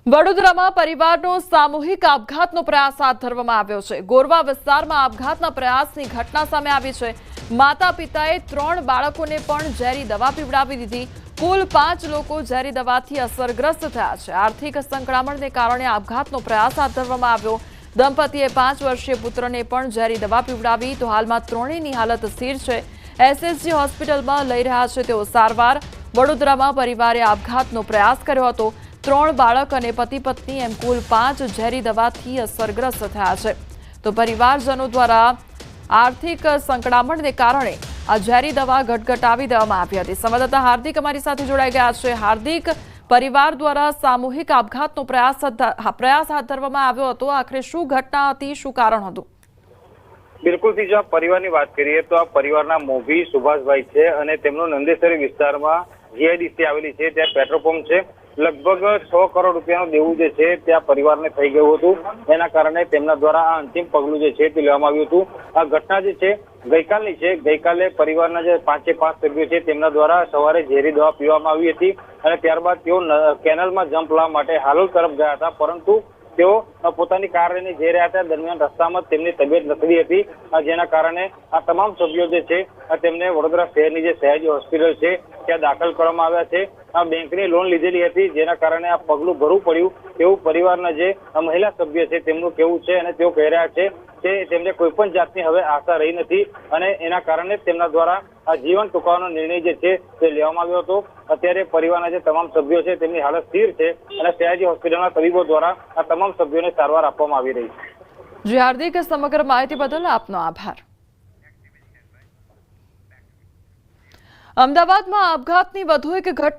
વડોદરામાં પરિવારનો સામૂહિક આપઘાતનો પ્રયાસ હાથ ધરવામાં આવ્યો છે। ગોરવા વિસ્તારમાં આપઘાતના પ્રયાસની ઘટના સામે આવી છે। માતા પિતાએ 3 બાળકોને પણ ઝેરી દવા પીવડાવી દીધી। કુલ 5 લોકો ઝેરી દવાથી અસરગ્રસ્ત થયા છે। આર્થિક સંકળામણને કારણે આપઘાતનો પ્રયાસ હાથ ધરવામાં આવ્યો। દંપતીએ 5 વર્ષીય પુત્રને પણ ઝેરી દવા પીવડાવી તો હાલમાં ત્રણેયની હાલત સ્થિર છે। એસએસજી હોસ્પિટલમાં લઈ રહ્યા છે તેઓ સારવાર। વડોદરામાં પરિવારે આપઘાતનો પ્રયાસ કર્યો હતો। 3 બાળક અને પતિ પત્ની એમ કુલ 5 ઝેરી દવાથી અસરગ્રસ્ત થયા છે। તો પરિવારજનો દ્વારા આર્થિક સંકળામણને કારણે આ ઝેરી દવા ગટગટાવી દેવામાં આવી હતી। સંવાદદાતા હાર્દિક અમારી સાથે જોડાઈ ગયા છે। હાર્દિક, પરિવાર દ્વારા સામૂહિક આપઘાતનો પ્રયાસ હાથ ધરવામાં આવ્યો હતો। આખરે શું ઘટના હતી, શું કારણ હતું? બિલકુલ થી જો પરિવારની વાત કરીએ તો આ પરિવારના મોભી સુભાષભાઈ છે અને તેમનો નંદેસરી વિસ્તારમાં જીઆઈડીસી આવેલી છે, ત્યાં પેટ્રોલ પંપ છે। લગભગ 6 કરોડ રૂપિયાનું દેવું જે છે ત્યાં પરિવારને થઈ ગયું હતું। એના કારણે તેમના દ્વારા આ અંતિમ પગલું જે છે તે લેવામાં આવ્યું હતું। આ ઘટના જે છે ગઈકાલની છે। ગઈકાલે પરિવારના જે 5 સભ્યો છે તેમના દ્વારા સવારે ઝેરી દવા પીવામાં આવી હતી અને ત્યારબાદ તેઓ કેનલમાં જમ્પ લાવવા માટે હાલોલ તરફ ગયા હતા, પરંતુ તેઓ પોતાની કાર લઈને જઈ રહ્યા હતા। દરમિયાન રસ્તામાં તેમની તબિયત લથડી હતી, જેના કારણે આ તમામ સભ્યો જે છે તેમને વડોદરા શહેરની જે સયાજી હોસ્પિટલ છે ત્યાં દાખલ કરવામાં આવ્યા છે। આ બેંકની લોન લીધેલી હતી, જેના કારણે આ પગલું ભરવું પડ્યું તેવું પરિવારના જે મહિલા સભ્ય છે તેમનું કહેવું છે અને તેઓ કહી રહ્યા છે કે તેમને કોઈ પણ જાતની હવે આશા રહી નથી અને એના કારણે તેમના દ્વારા આ જીવન ટૂંકાવવાનો નિર્ણય જે છે તે લેવામાં આવ્યો હતો। અત્યારે પરિવારના જે તમામ સભ્યો છે તેમની હાલત સ્થિર છે અને સયાજી હોસ્પિટલના તબીબો દ્વારા આ તમામ સભ્યોને સારવાર આપવામાં આવી રહી છે। જી હાર્દિક, સમગ્ર માહિતી બદલ આપનો આભાર। અમદાવાદમાં આપઘાતની વધુ એક ઘટના